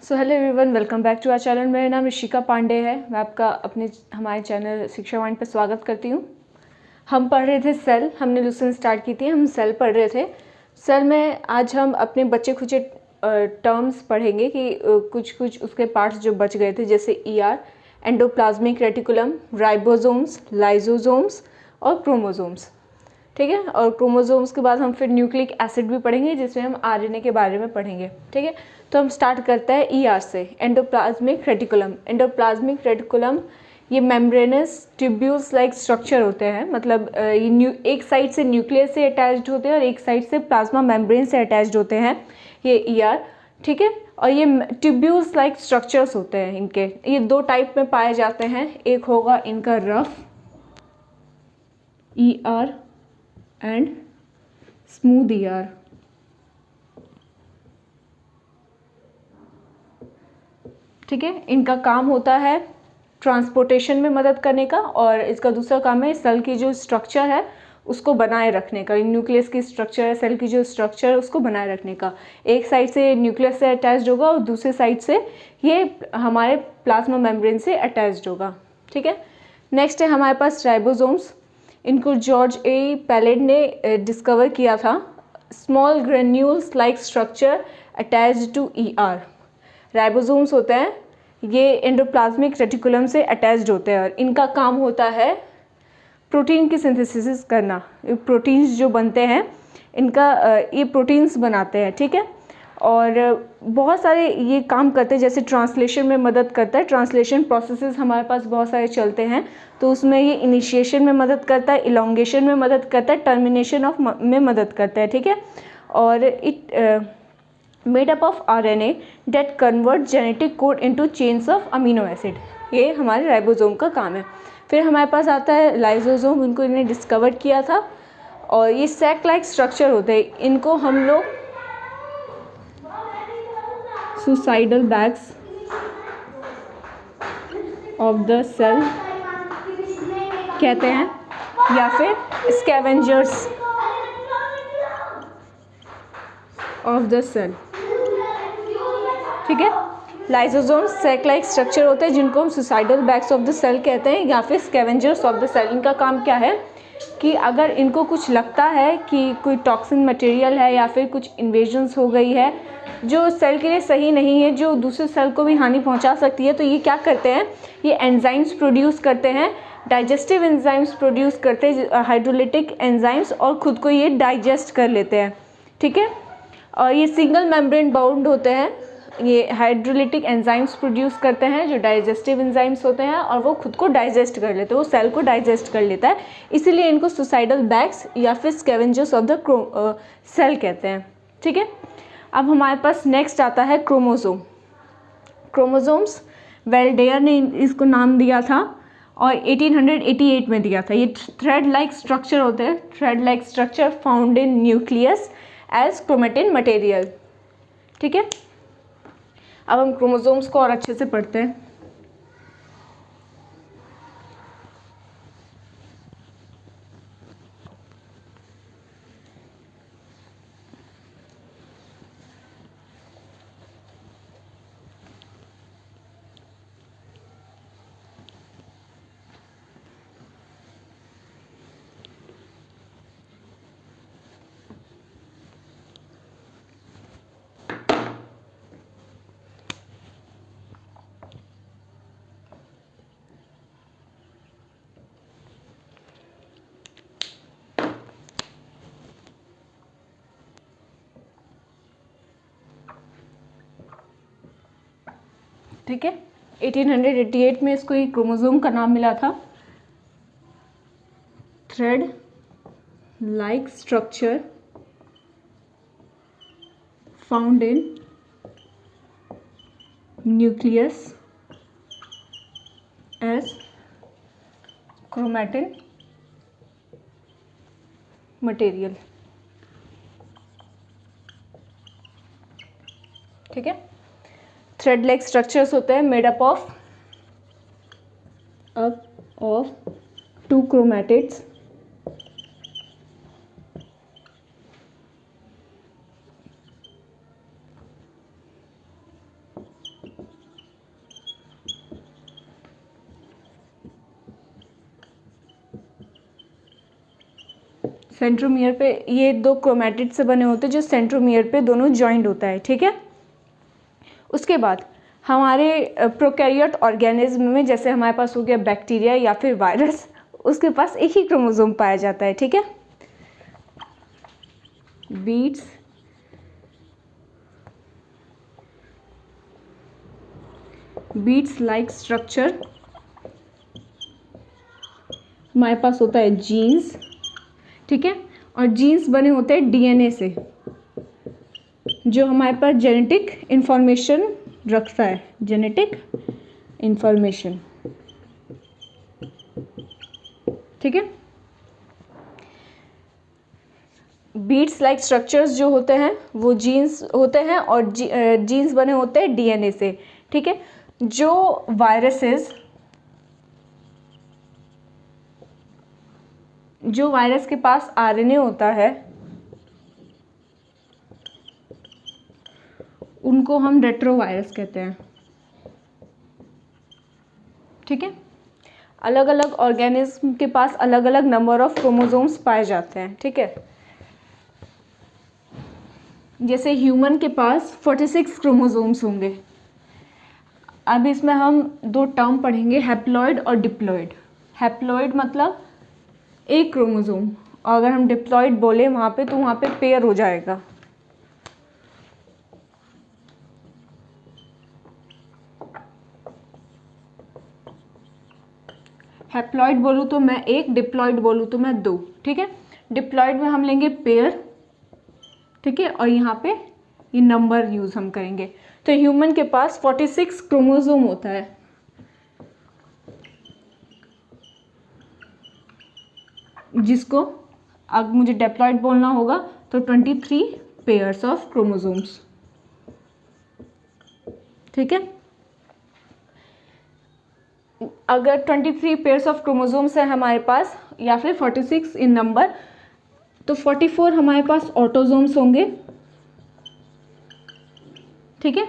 So hello everyone, welcome back to our channel. मेरा नाम ऋषिका पांडे है। मैं आपका हमारे चैनल शिक्षा वाणी पर स्वागत करती हूँ। हम पढ़ रहे थे सेल, हमने लेसन स्टार्ट की थी, हम सेल पढ़ रहे थे। सेल में आज हम अपने बच्चे खुचे टर्म्स पढ़ेंगे कि कुछ उसके पार्ट्स जो बच गए थे, जैसे ER, endoplasmic reticulum, ribosomes, lysosomes और क्रोमोसोम्स। ठीक है। और क्रोमोसोम्स के बाद हम फिर न्यूक्लिक एसिड भी पढ़ेंगे, जिसमें हम आरएनए के बारे में पढ़ेंगे। ठीक है। तो हम स्टार्ट करते हैं ईआर से, एंडोप्लाज्मिक रेटिकुलम। एंडोप्लाज्मिक रेटिकुलम ये मेम्ब्रेनस ट्यूब्यूल्स लाइक स्ट्रक्चर होते हैं। मतलब ये एक साइड से न्यूक्लियस से अटैच्ड होते हैं और एक साइड से प्लाज्मा मेम्ब्रेन से अटैच्ड होते हैं ये ईआर। ठीक है। और ये ट्यूब्यूल्स लाइक स्ट्रक्चर्स होते हैं इनके। ये दो टाइप में पाए जाते हैं। एक होगा इनका rough ER and smooth ER. ठीक है। इनका काम होता है ट्रांसपोर्टेशन में मदद करने का, और इसका दूसरा काम है सेल की जो स्ट्रक्चर है उसको बनाए रखने का। न्यूक्लियस की स्ट्रक्चर है, सेल की जो स्ट्रक्चर है उसको बनाए रखने का। एक साइड से न्यूक्लियस से अटैच्ड होगा और दूसरे साइड से ये हमारे प्लाज्मा मेम्ब्रेन से अटैच्ड होगा। ठीक है। नेक्स्ट है हमारे पास राइबोसोम्स। इनको जॉर्ज ए पैलेड ने डिस्कवर किया था। Small granules like structure attached to ER. Ribosomes होते हैं, ये एंडोप्लाज्मिक रेटिकुलम से अटैच्ड होते हैं और इनका काम होता है प्रोटीन की सिंथेसिस करना। प्रोटीन्स जो बनते हैं इनका ये प्रोटीन्स बनाते हैं। ठीक है। और बहुत सारे ये काम करते हैं, जैसे ट्रांसलेशन में मदद करता है। ट्रांसलेशन प्रोसेसेस हमारे पास बहुत सारे चलते हैं, तो उसमें ये इनिशिएशन में मदद करता है, इलोंगेशन में मदद करता है, टर्मिनेशन ऑफ में मदद करता है। ठीक है। और it made up of RNA that convert genetic code into chains of amino acid. ये हमारे राइबोसोम का काम है। फिर हमारे पास आता है लाइसोसोम। इनको इन्हें डिस्कवर किया था और ये सैक लाइक स्ट्रक्चर होते हैं। इनको हम लोग suicidal bags of the cell कहते हैं, या फिर स्कैवेंजर्स ऑफ द सेल। ठीक है। लाइसोसोम सैक लाइक स्ट्रक्चर होते हैं जिनको हम suicidal bags of the cell कहते हैं, या फिर स्कैवेंजर्स ऑफ द सेल। इनका काम क्या है कि अगर इनको कुछ लगता है कि कोई टॉक्सिन मटेरियल है या फिर कुछ इन्वेजन्स हो गई है जो सेल के लिए सही नहीं है, जो दूसरे सेल को भी हानि पहुंचा सकती है, तो ये क्या करते हैं, ये एंजाइम्स प्रोड्यूस करते हैं, डाइजेस्टिव एंजाइम्स प्रोड्यूस करते हैं, हाइड्रोलिटिक एंजाइम्स, और खुद को ये डाइजेस्ट कर लेते हैं। ठीक है। और ये सिंगल मेम्ब्रेन बाउंड होते हैं। ये हाइड्रोलिटिक एंजाइम्स प्रोड्यूस करते हैं जो डाइजेस्टिव एंजाइम्स होते हैं, और वो खुद को डाइजेस्ट कर लेते हैं, वो सेल को डाइजेस्ट कर लेता है। इसीलिए इनको सुसाइडल बैग्स या फिर स्कैवेंजर्स ऑफ द सेल कहते हैं। ठीक है। अब हमारे पास नेक्स्ट आता है क्रोमोसोम। क्रोमोसोम्स वेल्डेयर ने इसको नाम दिया था और 1888 में दिया था। ये थ्रेड लाइक स्ट्रक्चर होते हैं, thread like structure found in nucleus as chromatin material. ठीक है। अब हम क्रोमोसोम्स को और अच्छे से पढ़ते हैं। ठीक है। 1888 में इसको एक क्रोमोसोम का नाम मिला था। Thread like structure found in nucleus as chromatin material. ठीक है। थ्रेड लाइक स्ट्रक्चर्स होते हैं made up of two chromatids centromere पे ये दो क्रोमैटिड से बने होते हैं जो सेंट्रोमियर पे दोनों जॉइंट होता है, ठीक है। उसके बाद हमारे प्रोकैरियोट ऑर्गेनिज्म में जैसे हमारे पास हो गया बैक्टीरिया या फिर वायरस, उसके पास एक ही क्रोमोसोम पाया जाता है, ठीक है। बीट्स लाइक स्ट्रक्चर हमारे पास होता है जीन्स, ठीक है। और जीन्स बने होते हैं डीएनए से, जो हमारे पास जेनेटिक इंफॉर्मेशन रखता है, जेनेटिक इंफॉर्मेशन, ठीक है। बीट्स लाइक स्ट्रक्चर्स जो होते हैं वो जीन्स होते हैं और जीन्स बने होते हैं डीएनए से, ठीक है। जो वायरस के पास आरएनए होता है उनको हम रेट्रोवायरस कहते हैं, ठीक है। अलग अलग ऑर्गेनिज्म के पास अलग अलग नंबर ऑफ क्रोमोसोम्स पाए जाते हैं, ठीक है। जैसे ह्यूमन के पास 46 क्रोमोसोम्स होंगे। अब इसमें हम दो टर्म पढ़ेंगे, हैप्लॉइड और डिप्लॉइड। हैप्लॉइड मतलब एक क्रोमोसोम, और अगर हम डिप्लॉइड बोले वहाँ पे तो वहाँ पे पेयर हो जाएगा। हैप्लॉइड बोलूँ तो मैं एक, डिप्लॉइड बोलूँ तो मैं दो, ठीक है। डिप्लॉइड में हम लेंगे पेयर, ठीक है, और यहाँ पे ये नंबर यूज़ हम करेंगे। तो ह्यूमन के पास 46 क्रोमोसोम होता है, जिसको अब मुझे डिप्लॉइड बोलना होगा तो 23 पेयर्स ऑफ क्रोमोसोम्स, ठीक है। अगर 23 पेयर्स ऑफ क्रोमोसोम्स है हमारे पास या फिर 46 इन नंबर, तो 44 हमारे पास ऑटोसोम्स होंगे, ठीक है।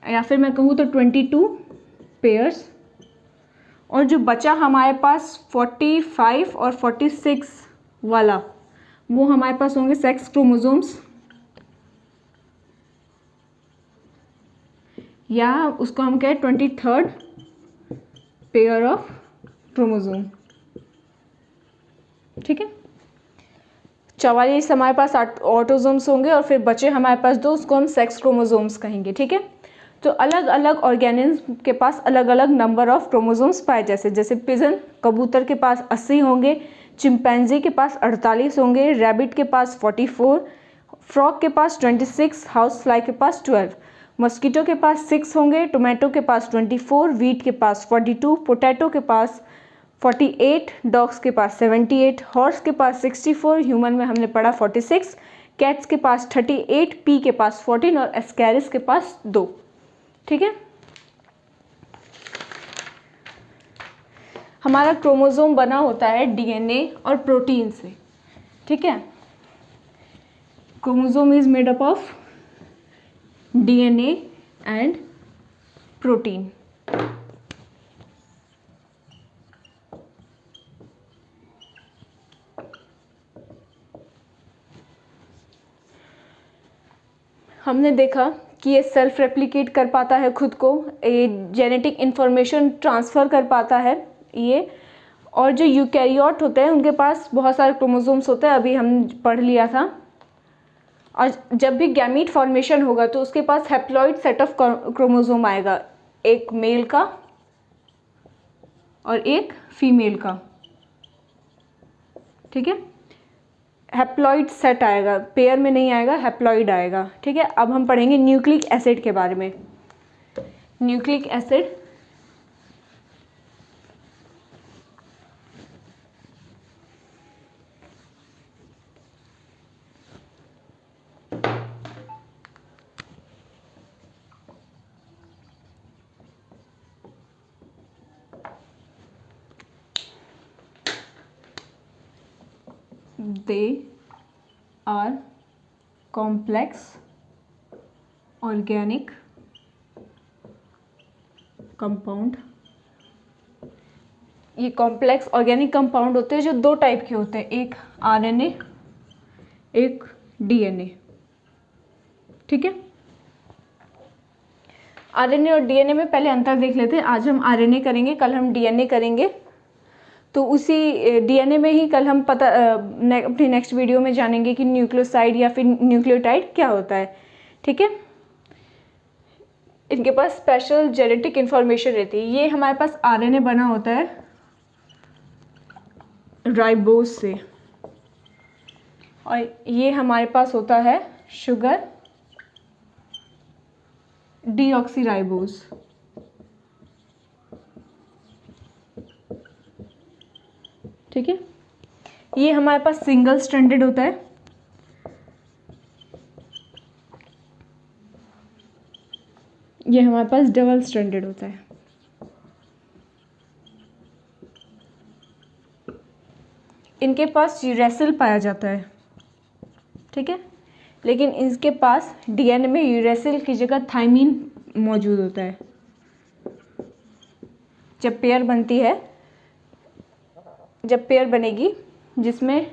या फिर मैं कहूँ तो 22 पेयर्स, और जो बचा हमारे पास 45 और 46 वाला वो हमारे पास होंगे सेक्स क्रोमोसोम्स, या उसको हम कहें 23rd पेयर ऑफ क्रोमोसोम, ठीक है। 44 हमारे पास ऑटोसोम्स होंगे और फिर बचे हमारे पास दो, उसको हम सेक्स क्रोमोसोम्स कहेंगे, ठीक है। तो अलग अलग ऑर्गेनिज्म के पास अलग अलग नंबर ऑफ क्रोमोसोम्स पाए, जैसे पिजन कबूतर के पास 80 होंगे, चिंपैंजी के पास 48 होंगे, रैबिट के पास 44, फ्रॉग के पास 26, हाउस फ्लाई के पास 12, मस्कीटो के पास 6 होंगे, टोमेटो के पास 24, वीट के पास 42, पोटैटो के पास 48, डॉग्स के पास 78, हॉर्स के पास 64, ह्यूमन में हमने पढ़ा 46, कैट्स के पास 38, पी के पास 14 और एस्कैरिस के पास 2, ठीक है। हमारा क्रोमोसोम बना होता है डीएनए और प्रोटीन से, ठीक है। Chromosome is made up of DNA and protein. हमने देखा कि ये सेल्फ रेप्लिकेट कर पाता है खुद को, ये जेनेटिक इन्फॉर्मेशन ट्रांसफ़र कर पाता है ये। और जो यूकैरियोट होते हैं उनके पास बहुत सारे क्रोमोसोम्स होते हैं, अभी हम पढ़ लिया था। और जब भी गैमीट फॉर्मेशन होगा तो उसके पास हैप्लॉइड सेट ऑफ क्रोमोसोम आएगा, एक मेल का और एक फीमेल का, ठीक है। हैप्लॉइड सेट आएगा, पेयर में नहीं आएगा, हैप्लॉइड आएगा, ठीक है। अब हम पढ़ेंगे न्यूक्लिक एसिड के बारे में। Nucleic acid they are complex organic compound। ये कॉम्प्लेक्स ऑर्गेनिक कंपाउंड होते हैं जो दो टाइप के होते हैं, एक आरएनए एक डीएनए। ठीक है, आरएनए और डीएनए में पहले अंतर देख लेते हैं। आज हम आरएनए करेंगे, कल हम डीएनए करेंगे। तो उसी डीएनए में ही कल हम अपनी नेक्स्ट वीडियो में जानेंगे कि न्यूक्लियोसाइड या फिर न्यूक्लियोटाइड क्या होता है। ठीक है, इनके पास स्पेशल जेनेटिक इंफॉर्मेशन रहती है। ये हमारे पास आरएनए बना होता है राइबोज से, और ये हमारे पास होता है शुगर डीऑक्सीराइबोज। ठीक है, ये हमारे पास सिंगल स्ट्रैंडेड होता है, ये हमारे पास डबल स्ट्रैंडेड होता है। इनके पास यूरेसिल पाया जाता है। ठीक है, लेकिन इसके पास डीएनए में यूरेसिल की जगह थाइमीन मौजूद होता है। जब पेयर बनती है, जब पेयर बनेगी जिसमें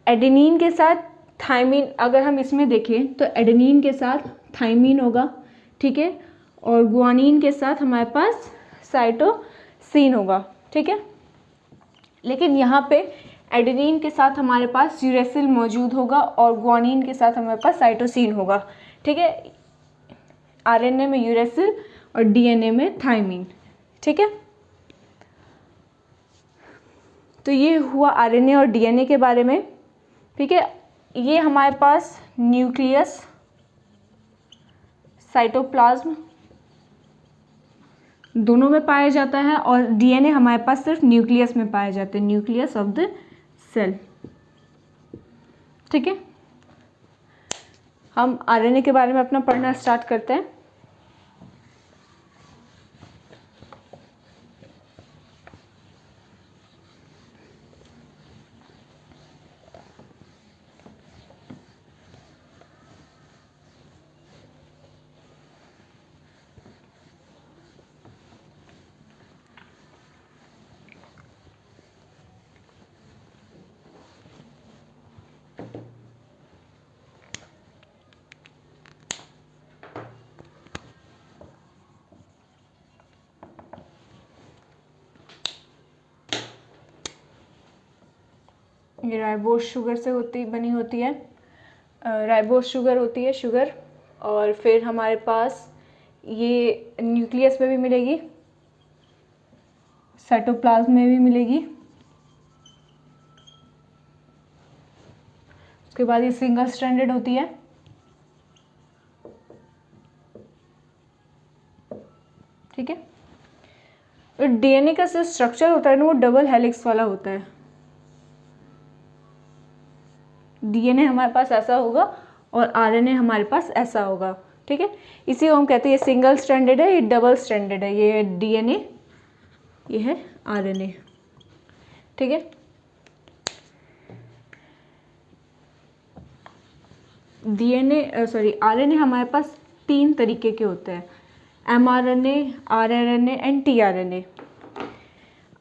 एडेनिन के साथ थाइमीन, अगर हम इसमें देखें तो एडेनिन के साथ थाइमीन होगा। ठीक है, और गुआनिन के साथ हमारे पास साइटोसिन होगा। ठीक है, लेकिन यहाँ पे एडेनिन के साथ हमारे पास यूरेसिल मौजूद होगा और गुआनिन के साथ हमारे पास साइटोसिन होगा। ठीक है, आरएनए में यूरेसिल और डीएनए में थाइमीन। ठीक है, तो ये हुआ आरएनए और डीएनए के बारे में। ठीक है, ये हमारे पास न्यूक्लियस, साइटोप्लाज्म दोनों में पाया जाता है, और डीएनए हमारे पास सिर्फ न्यूक्लियस में पाया जाता है, न्यूक्लियस ऑफ द सेल। ठीक है, हम आरएनए के बारे में अपना पढ़ना स्टार्ट करते हैं। ये राइबोज शुगर से बनी होती है, राइबोज शुगर होती है, शुगर। और फिर हमारे पास ये न्यूक्लियस में भी मिलेगी, साइटोप्लाज्म में भी मिलेगी। उसके बाद ये सिंगल स्ट्रैंडेड होती है। ठीक है, और डीएनए का जो स्ट्रक्चर होता है ना, वो डबल हेलिक्स वाला होता है। डीएनए हमारे पास ऐसा होगा और आरएनए हमारे पास ऐसा होगा। ठीक है, इसी को हम कहते हैं ये सिंगल स्ट्रैंडेड है, ये डबल स्ट्रैंडेड है। ये डीएनए, ये है आरएनए। ठीक है, आरएनए हमारे पास 3 तरीके के होते हैं, mRNA, rRNA and tRNA.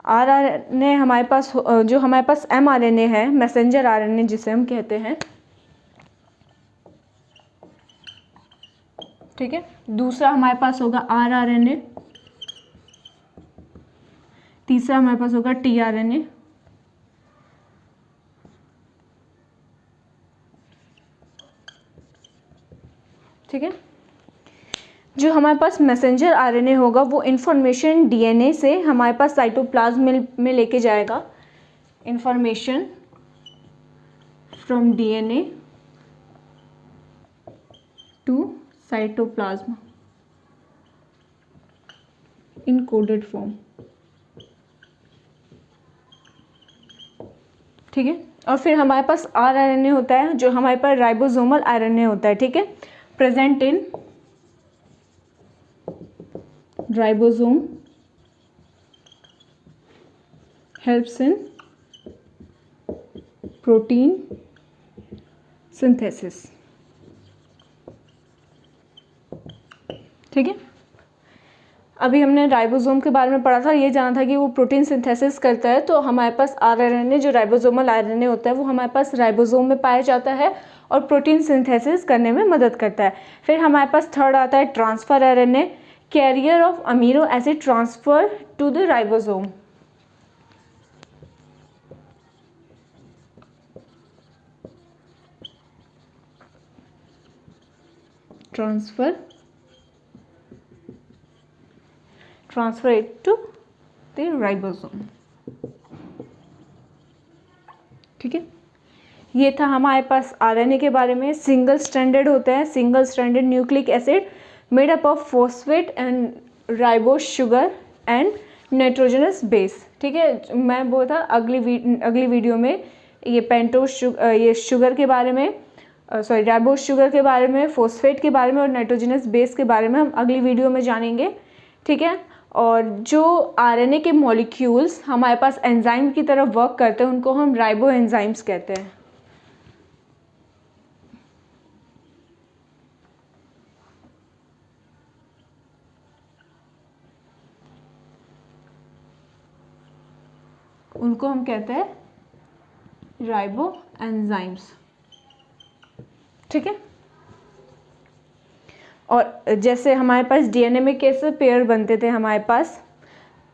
RRNA हमारे पास, जो हमारे पास एमआरएनए है, मैसेंजर आरएनए जिसे हम कहते हैं। ठीक है, दूसरा हमारे पास होगा आरआरएनए, तीसरा हमारे पास होगा टीआरएनए। ठीक है, जो हमारे पास मैसेंजर आरएनए होगा वो इंफॉर्मेशन डीएनए से हमारे पास साइटोप्लाज्म में लेके जाएगा। Information from DNA to cytoplasm in coded form. ठीक है, और फिर हमारे पास आरआरएनए होता है, जो हमारे पास राइबोसोमल आरएनए होता है। ठीक है, present in ribosome, helps in protein synthesis. ठीक है, अभी हमने राइबोसोम के बारे में पढ़ा था, ये जाना था कि वो प्रोटीन सिंथेसिस करता है। तो हमारे पास आरएनए जो राइबोसोमल आरएनए होता है वो हमारे पास राइबोसोम में पाया जाता है और प्रोटीन सिंथेसिस करने में मदद करता है। फिर हमारे पास थर्ड आता है transfer RNA, carrier of amino acid transfer to the ribosome. Transfer it to the ribosome. ठीक है, ये था हमारे पास आरएनए के बारे में। सिंगल स्ट्रैंडेड होते हैं, single stranded nucleic acid made up of phosphate and ribose sugar and nitrogenous base. ठीक है, मैं बोला था अगली वीडियो में ये पेंटोस ये शुगर के बारे में, राइबोस शुगर के बारे में, फॉस्फेट के बारे में और नाइट्रोजनस बेस के बारे में हम अगली वीडियो में जानेंगे। ठीक है, और जो आरएनए के मॉलिक्यूल्स हमारे पास एंजाइम की तरह वर्क करते हैं उनको हम राइबो एंजाइम्स कहते हैं। उनको हम कहते हैं राइबो एंजाइम्स। ठीक है, और जैसे हमारे पास डीएनए में कैसे पेयर बनते थे, हमारे पास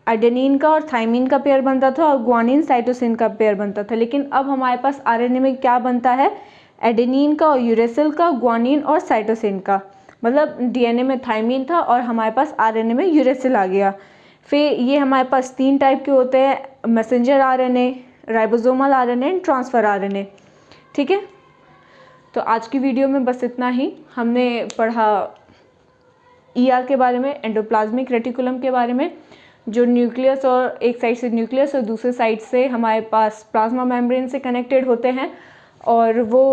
एडेनिन का और थाइमिन का पेयर बनता था और ग्वानिन साइटोसिन का पेयर बनता था। लेकिन अब हमारे पास आरएनए में क्या बनता है, एडेनिन का और यूरेसिल का, ग्वानिन और साइटोसिन का। मतलब डीएनए में थाइमिन था और हमारे पास आरएनए में यूरेसिल आ गया। फिर ये हमारे पास 3 टाइप के होते हैं, messenger RNA, ribosomal RNA and transfer RNA. ठीक है, तो आज की वीडियो में बस इतना ही। हमने पढ़ा ईआर के बारे में, एंडोप्लाज्मिक रेटिकुलम के बारे में, जो न्यूक्लियस और एक साइड से न्यूक्लियस और दूसरे साइड से हमारे पास प्लाज्मा मेम्ब्रेन से कनेक्टेड होते हैं और वो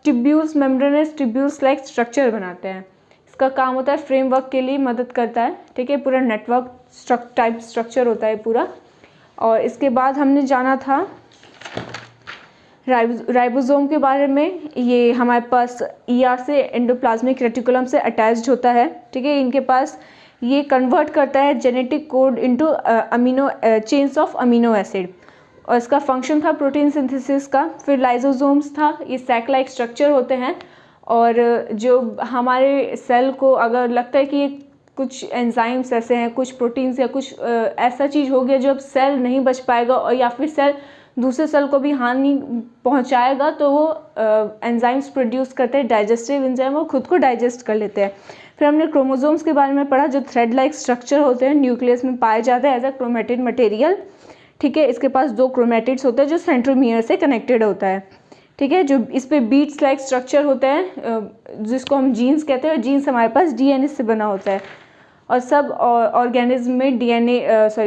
tubules, membranes tubules like structure बनाते हैं। इसका काम होता है फ्रेमवर्क के लिए मदद करता है। ठीक है, पूरा नेटवर्क टाइप स्ट्रक्चर होता है पूरा। और इसके बाद हमने जाना था राइबोसोम के बारे में। ये हमारे पास ईआर से, एंडोप्लाज्मिक रेटिकुलम से अटैच्ड होता है। ठीक है, इनके पास ये कन्वर्ट करता है genetic code into amino chains of amino acid और इसका फंक्शन था प्रोटीन सिंथेसिस का। फिर लाइसोसोम्स था, ये सैक लाइक स्ट्रक्चर होते हैं और जो हमारे सेल को अगर लगता है कि ये कुछ एंजाइम्स ऐसे हैं, कुछ प्रोटीन्स या कुछ ऐसा चीज़ हो गया जो अब सेल नहीं बच पाएगा और या फिर सेल दूसरे सेल को भी हानि पहुंचाएगा, तो वो एंजाइम्स प्रोड्यूस करते हैं, डाइजेस्टिव एंजाइम, वो खुद को डाइजेस्ट कर लेते हैं। फिर हमने क्रोमोसोम्स के बारे में पढ़ा, जो थ्रेड लाइक स्ट्रक्चर होते हैं, न्यूक्लियस में पाए जाते हैं एज अ क्रोमेटिड मटेरियल। ठीक है, इसके पास 2 क्रोमेटिड्स होते हैं जो सेंट्रोमियर से कनेक्टेड होता है। ठीक है, जो इस पे बीट्स लाइक स्ट्रक्चर होते हैं जिसको हम जीन्स कहते हैं और जीन्स हमारे पास डीएनए से बना होता है और सब ऑर्गेनिज्म में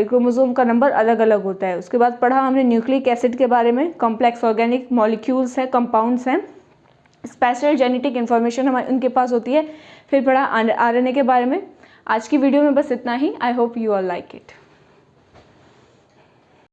क्रोमोसोम का नंबर अलग अलग होता है। उसके बाद पढ़ा हमने न्यूक्लिक एसिड के बारे में, कॉम्प्लेक्स ऑर्गेनिक मॉलिक्यूल्स हैं, कंपाउंड्स हैं, स्पेशल जेनेटिक इन्फॉर्मेशन हमारे उनके पास होती है। फिर पढ़ा आरएनए के बारे में। आज की वीडियो में बस इतना ही। I hope you all like it.